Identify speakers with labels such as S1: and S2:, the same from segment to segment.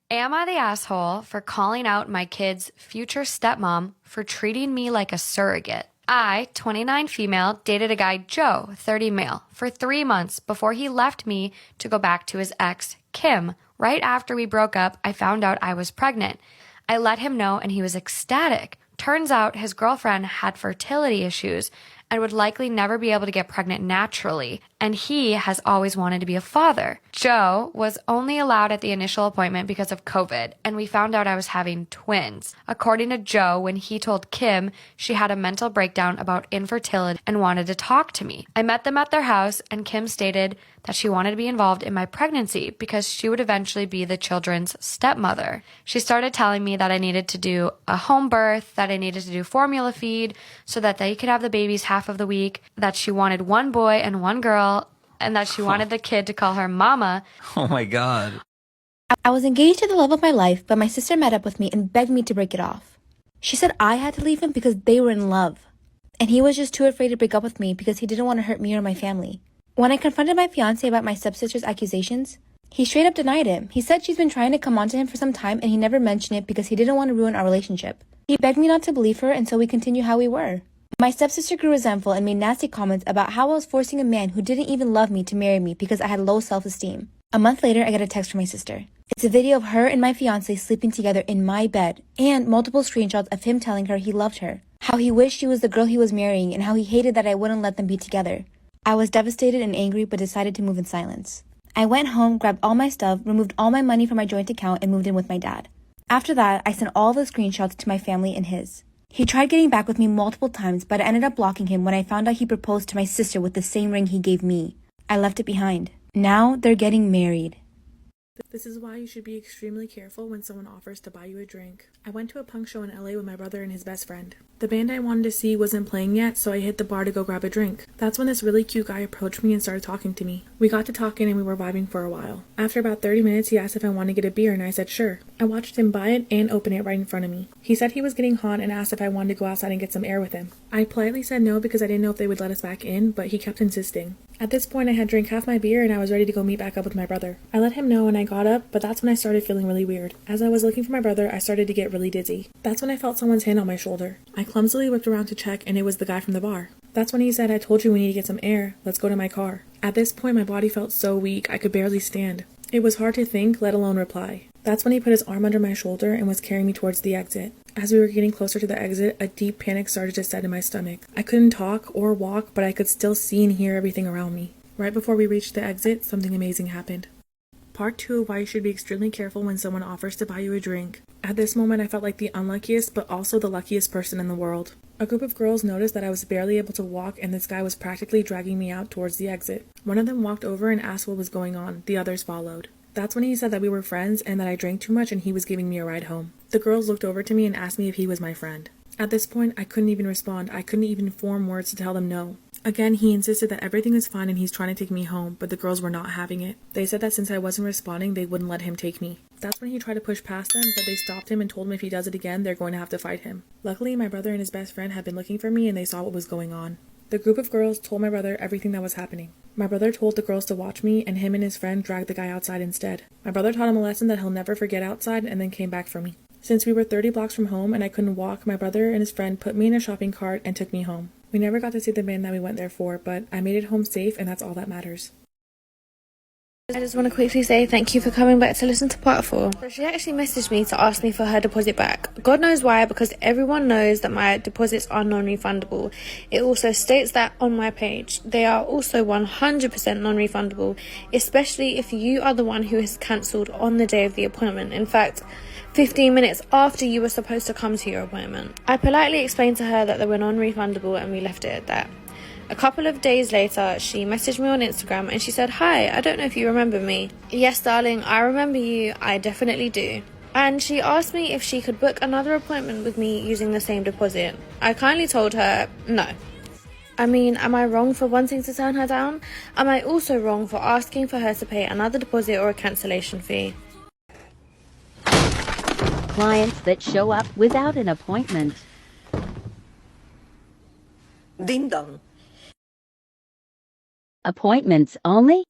S1: Am I the asshole for calling out my kid's future stepmom for treating me like a surrogate? I, 29 female, dated a guy, Joe, 30 male, for 3 months before he left me to go back to his ex, Kim. Right after we broke up, I found out I was pregnant. I let him know and he was ecstatic. Turns out his girlfriend had fertility issues and would likely never be able to get pregnant naturally, and he has always wanted to be a father. Joe was only allowed at the initial appointment because of COVID, and we found out I was having twins. According to Joe, when he told Kim, she had a mental breakdown about infertility and wanted to talk to me. I met them at their house, and Kim stated that she wanted to be involved in my pregnancy because she would eventually be the children's stepmother. She started telling me that I needed to do a home birth, that I needed to do formula feed so that they could have the babies half of the week, that she wanted one boy and one girl, and that she wanted the kid to call her mama.
S2: Oh my God.
S3: I was engaged to the love of my life, but my sister met up with me and begged me to break it off. She said I had to leave him because they were in love, and he was just too afraid to break up with me because he didn't want to hurt me or my family. When I confronted my fiancé about my stepsister's accusations, he straight up denied it. He said she's been trying to come on to him for some time and he never mentioned it because he didn't want to ruin our relationship. He begged me not to believe her, and so we continue how we were. My stepsister grew resentful and made nasty comments about how I was forcing a man who didn't even love me to marry me because I had low self-esteem. A month later, I get a text from my sister. It's a video of her and my fiancé sleeping together in my bed, and multiple screenshots of him telling her he loved her, how he wished she was the girl he was marrying, and how he hated that I wouldn't let them be together. I was devastated and angry, but decided to move in silence. I went home, grabbed all my stuff, removed all my money from my joint account, and moved in with my dad. After that, I sent all the screenshots to my family and his. He tried getting back with me multiple times, but I ended up blocking him when I found out he proposed to my sister with the same ring he gave me. I left it behind. Now they're getting married.
S4: This is why you should be extremely careful when someone offers to buy you a drink. I went to a punk show in LA with my brother and his best friend. The band I wanted to see wasn't playing yet, so I hit the bar to go grab a drink. That's when this really cute guy approached me and started talking to me. We got to talking and we were vibing for a while. After about 30 minutes, he asked if I wanted to get a beer and I said sure. I watched him buy it and open it right in front of me. He said he was getting hot and asked if I wanted to go outside and get some air with him. I politely said no because I didn't know if they would let us back in, but he kept insisting. At this point, I had drank half my beer and I was ready to go meet back up with my brother. I let him know and I got up, but that's when I started feeling really weird. As I was looking for my brother, I started to get really dizzy. That's when I felt someone's hand on my shoulder. I clumsily looked around to check and it was the guy from the bar. That's when he said, "I told you we need to get some air. Let's go to my car." At this point, my body felt so weak, I could barely stand. It was hard to think, let alone reply. That's when he put his arm under my shoulder and was carrying me towards the exit. As we were getting closer to the exit, a deep panic started to set in my stomach. I couldn't talk or walk, but I could still see and hear everything around me. Right before we reached the exit, something amazing happened. Part 2 of why you should be extremely careful when someone offers to buy you a drink. At this moment, I felt like the unluckiest, but also the luckiest person in the world. A group of girls noticed that I was barely able to walk and this guy was practically dragging me out towards the exit. One of them walked over and asked what was going on. The others followed. That's when he said that we were friends and that I drank too much and he was giving me a ride home. The girls looked over to me and asked me if he was my friend. At this point, I couldn't even respond. I couldn't even form words to tell them no. Again, he insisted that everything was fine and he's trying to take me home, but the girls were not having it. They said that since I wasn't responding, they wouldn't let him take me. That's when he tried to push past them, but they stopped him and told him if he does it again, they're going to have to fight him. Luckily, my brother and his best friend had been looking for me and they saw what was going on. The group of girls told my brother everything that was happening. My brother told the girls to watch me, and him and his friend dragged the guy outside instead. My brother taught him a lesson that he'll never forget outside and then came back for me. Since we were 30 blocks from home and I couldn't walk, my brother and his friend put me in a shopping cart and took me home. We never got to see the band that we went there for, but I made it home safe and that's all that matters.
S5: I just want to quickly say thank you for coming back to listen to part 4. So she actually messaged me to ask me for her deposit back. God knows why, because everyone knows that my deposits are non-refundable. It also states that on my page. They are also 100% non-refundable, especially if you are the one who has cancelled on the day of the appointment. In fact, 15 minutes after you were supposed to come to your appointment. I politely explained to her that they were non-refundable and we left it at that. A couple of days later, she messaged me on Instagram and she said, "Hi, I don't know if you remember me." Yes, darling, I remember you. I definitely do. And she asked me if she could book another appointment with me using the same deposit. I kindly told her no. I mean, am I wrong for wanting to turn her down? Am I also wrong for asking for her to pay another deposit or a cancellation fee?
S6: Clients that show up without an appointment.
S7: Ding dong.
S6: Appointments only?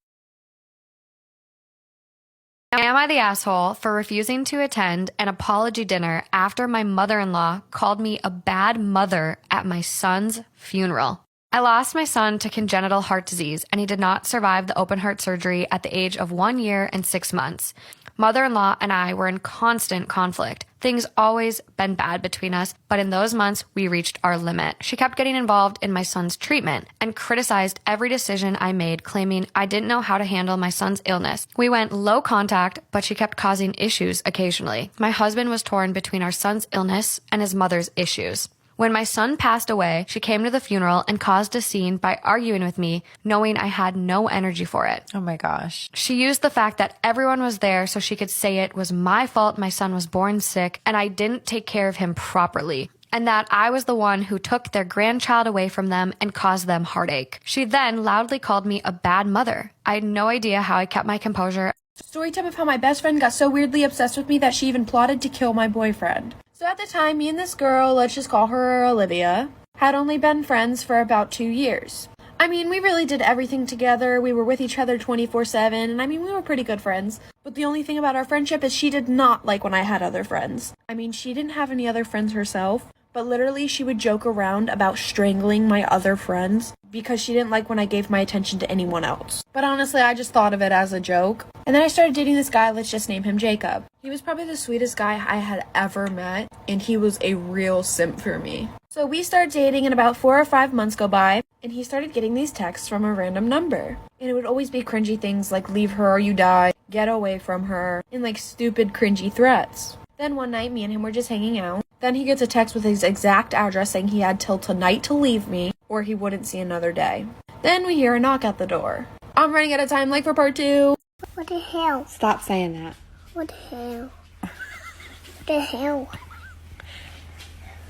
S1: Am I the asshole for refusing to attend an apology dinner after my mother-in-law called me a bad mother at my son's funeral? I lost my son to congenital heart disease, and he did not survive the open heart surgery at the age of 1 year and 6 months. Mother-in-law and I were in constant conflict. Things always been bad between us, but in those months, we reached our limit. She kept getting involved in my son's treatment and criticized every decision I made, claiming I didn't know how to handle my son's illness. We went low contact, but she kept causing issues occasionally. My husband was torn between our son's illness and his mother's issues. When my son passed away, she came to the funeral and caused a scene by arguing with me, knowing I had no energy for it.
S2: Oh my gosh.
S1: She used the fact that everyone was there so she could say it was my fault my son was born sick and I didn't take care of him properly, and that I was the one who took their grandchild away from them and caused them heartache. She then loudly called me a bad mother. I had no idea how I kept my composure.
S3: Story time of how my best friend got so weirdly obsessed with me that she even plotted to kill my boyfriend. So at the time, me and this girl, let's just call her Olivia, had only been friends for about 2 years. I mean, we really did everything together. We were with each other 24/7, and I mean, we were pretty good friends. But the only thing about our friendship is she did not like when I had other friends. I mean, she didn't have any other friends herself, but literally she would joke around about strangling my other friends because she didn't like when I gave my attention to anyone else. But honestly, I just thought of it as a joke. And then I started dating this guy, let's just name him Jacob. He was probably the sweetest guy I had ever met, and he was a real simp for me. So we started dating, and about 4 or 5 months go by, and he started getting these texts from a random number. And it would always be cringy things like leave her or you die, get away from her, and like stupid cringy threats. Then one night, me and him were just hanging out. Then he gets a text with his exact address saying he had till tonight to leave me, or he wouldn't see another day. Then we hear a knock at the door. I'm running out of time, like for part 2.
S8: What the hell?
S2: Stop saying that.
S8: What the hell? What the hell?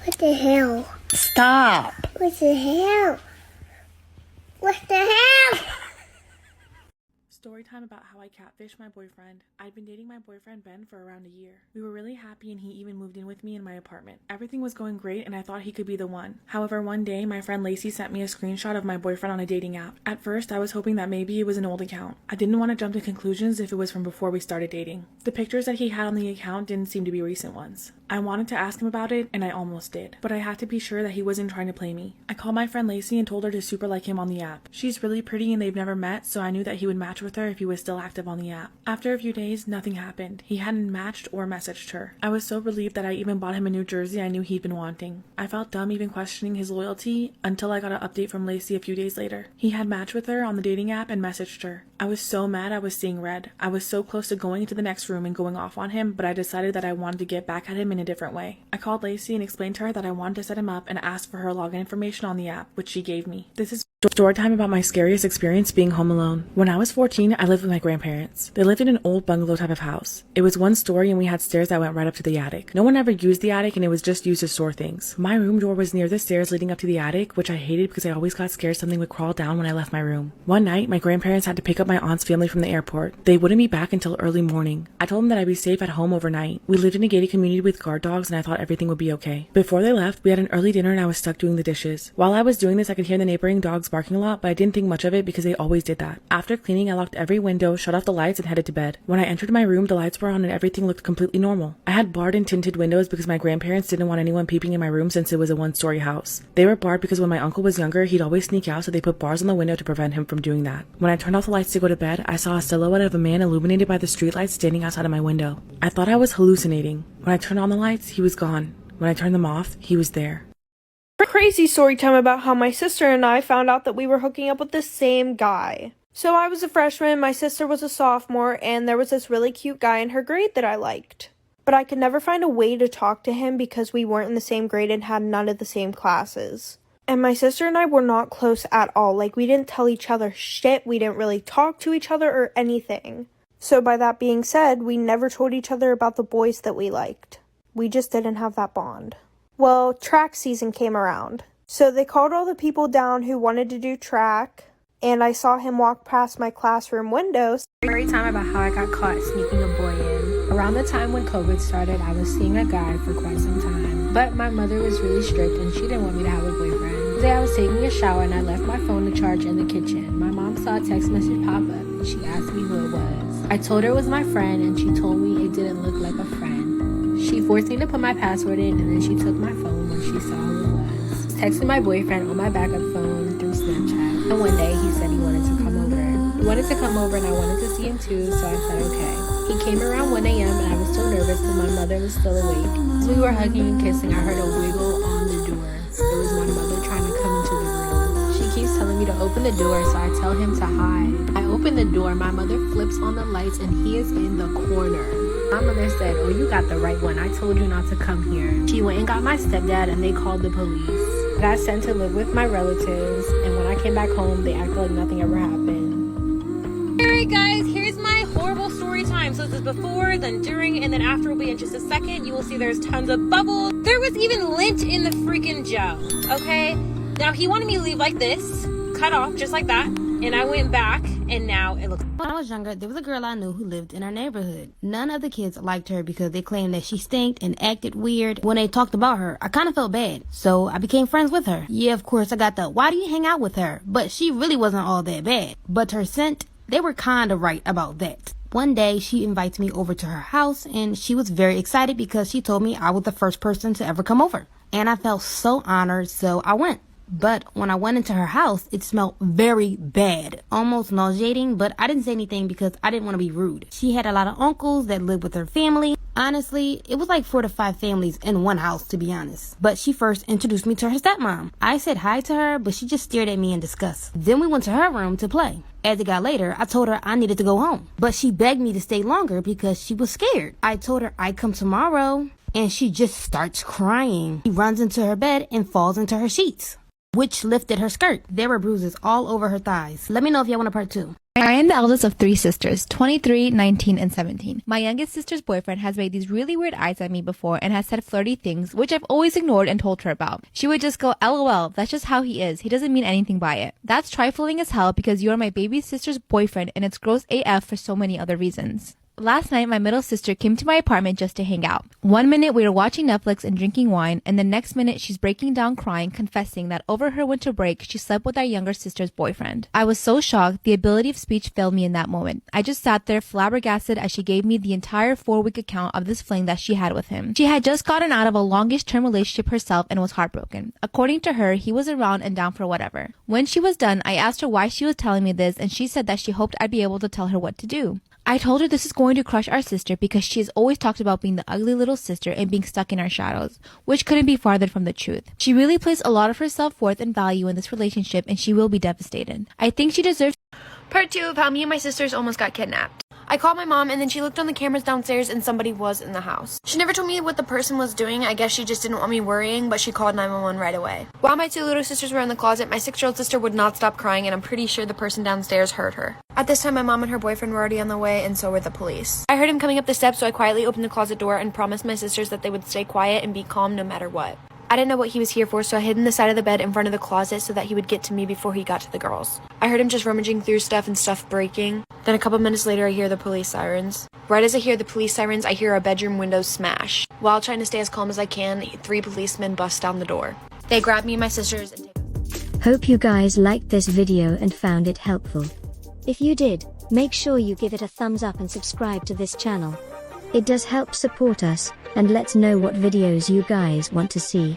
S8: What the hell?
S2: Stop.
S8: What the hell? What the hell?
S4: Story time about how I catfished my boyfriend. I'd been dating my boyfriend Ben for around a year. We were really happy and he even moved in with me in my apartment. Everything was going great and I thought he could be the one. However, one day my friend Lacey sent me a screenshot of my boyfriend on a dating app. At first, I was hoping that maybe it was an old account. I didn't want to jump to conclusions if it was from before we started dating. The pictures that he had on the account didn't seem to be recent ones. I wanted to ask him about it, and I almost did. But I had to be sure that he wasn't trying to play me. I called my friend Lacey and told her to super like him on the app. She's really pretty and they've never met, so I knew that he would match with her if he was still active on the app. After a few days, nothing happened. He hadn't matched or messaged her. I was so relieved that I even bought him a new jersey I knew he'd been wanting. I felt dumb even questioning his loyalty until I got an update from Lacey a few days later. He had matched with her on the dating app and messaged her. I was so mad I was seeing red. I was so close to going into the next room and going off on him, but I decided that I wanted to get back at him in a different way. I called Lacey and explained to her that I wanted to set him up and asked for her login information on the app, which she gave me. This is story time about my scariest experience being home alone. When I was 14, I lived with my grandparents. They lived in an old bungalow type of house. It was one story and we had stairs that went right up to the attic. No one ever used the attic and it was just used to store things. My room door was near the stairs leading up to the attic, which I hated because I always got scared something would crawl down when I left my room. One night, my grandparents had to pick up my aunt's family from the airport. They wouldn't be back until early morning. I told them that I'd be safe at home overnight. We lived in a gated community with guard dogs and I thought everything would be okay. Before they left, we had an early dinner and I was stuck doing the dishes. While I was doing this, I could hear the neighboring dogs barking a lot, but I didn't think much of it because they always did that. After cleaning, I locked every window, shut off the lights, and headed to bed. When I entered my room, the lights were on and everything looked completely normal. I had barred and tinted windows because my grandparents didn't want anyone peeping in my room since it was a one-story house. They were barred because when my uncle was younger, he'd always sneak out, so they put bars on the window to prevent him from doing that. When I turned off the lights to go to bed, I saw a silhouette of a man illuminated by the streetlights standing outside of my window. I thought I was hallucinating. When I turned on the lights, he was gone. When I turned them off, he was there.
S5: Crazy story time about how my sister and I found out that we were hooking up with the same guy. So I was a freshman, my sister was a sophomore, and there was this really cute guy in her grade that I liked. But I could never find a way to talk to him because we weren't in the same grade and had none of the same classes. And my sister and I were not close at all. Like, we didn't tell each other shit, we didn't really talk to each other or anything. So by that being said, we never told each other about the boys that we liked. We just didn't have that bond. Well, track season came around. So they called all the people down who wanted to do track, and I saw him walk past my classroom windows.
S9: Story time about how I got caught sneaking a boy in. Around the time when COVID started, I was seeing a guy for quite some time. But my mother was really strict and she didn't want me to have a boyfriend. One day I was taking a shower and I left my phone to charge in the kitchen. My mom saw a text message pop up and she asked me who it was. I told her it was my friend and she told me it didn't look like a friend. She forced me to put my password in and then she took my phone when she saw who it was. Texted my boyfriend on my backup phone through Snapchat. And one day he said he wanted to come over. He wanted to come over and I wanted to see him too, so I said okay. He came around 1 a.m. and I was so nervous because my mother was still awake. As we were hugging and kissing, I heard a wiggle on the door. It was my mother trying to come into the room. She keeps telling me to open the door, so I tell him to hide. I open the door, my mother flips on the lights and he is in the corner. My mother said, "Oh, you got the right one. I told you not to come here." She went and got my stepdad and they called the police. I got sent to live with my relatives, and when I came back home, they acted like nothing ever happened.
S5: Alright guys, here's my horrible story time. So this is before, then during, and then after will be in just a second. You will see there's tons of bubbles. There was even lint in the freaking gel, okay? Now he wanted me to leave like this, cut off just like that, and I went back, and now it looks...
S10: When I was younger, there was a girl I knew who lived in our neighborhood. None of the kids liked her because they claimed that she stinked and acted weird. When they talked about her, I kind of felt bad, so I became friends with her. Yeah, of course, I got the, "Why do you hang out with her?" But she really wasn't all that bad. But her scent, they were kind of right about that. One day, she invites me over to her house, and she was very excited because she told me I was the first person to ever come over. And I felt so honored, so I went. But when I went into her house, it smelled very bad, almost nauseating, but I didn't say anything because I didn't want to be rude. She had a lot of uncles that lived with her family. Honestly, it was like 4 to 5 families in one house, to be honest. But she first introduced me to her stepmom. I said hi to her, but she just stared at me in disgust. Then we went to her room to play. As it got later, I told her I needed to go home. But she begged me to stay longer because she was scared. I told her I'd come tomorrow, and she just starts crying. She runs into her bed and falls into her sheets, which lifted her skirt. There were bruises all over her thighs. Let me know if y'all want a part 2.
S3: I am the eldest of 3 sisters, 23, 19, and 17. My youngest sister's boyfriend has made these really weird eyes at me before and has said flirty things, which I've always ignored and told her about. She would just go, "LOL, that's just how he is. He doesn't mean anything by it." That's trifling as hell because you are my baby sister's boyfriend and it's gross AF for so many other reasons. Last night, my middle sister came to my apartment just to hang out. 1 minute we were watching Netflix and drinking wine, and the next minute she's breaking down crying, confessing that over her winter break, she slept with our younger sister's boyfriend. I was so shocked, the ability of speech failed me in that moment. I just sat there flabbergasted as she gave me the entire 4-week account of this fling that she had with him. She had just gotten out of a longish-term relationship herself and was heartbroken. According to her, he was around and down for whatever. When she was done, I asked her why she was telling me this, and she said that she hoped I'd be able to tell her what to do. I told her this is going to crush our sister because she has always talked about being the ugly little sister and being stuck in our shadows, which couldn't be farther from the truth. She really placed a lot of her self-worth and value in this relationship and she will be devastated. I think she deserves...
S1: Part 2 of how me and my sisters almost got kidnapped. I called my mom and then she looked on the cameras downstairs and somebody was in the house. She never told me what the person was doing. I guess she just didn't want me worrying, but she called 911 right away. While my 2 little sisters were in the closet, my 6-year-old sister would not stop crying and I'm pretty sure the person downstairs heard her. At this time, my mom and her boyfriend were already on the way and so were the police. I heard him coming up the steps, so I quietly opened the closet door and promised my sisters that they would stay quiet and be calm no matter what. I didn't know what he was here for, so I hid in the side of the bed in front of the closet so that he would get to me before he got to the girls. I heard him just rummaging through stuff and stuff breaking. Then a couple minutes later, I hear the police sirens. Right as I hear the police sirens, I hear our bedroom windows smash. While trying to stay as calm as I can, 3 policemen bust down the door. They grab me and my sisters and take us.
S6: Hope you guys liked this video and found it helpful. If you did, make sure you give it a thumbs up and subscribe to this channel. It does help support us, and let's know what videos you guys want to see.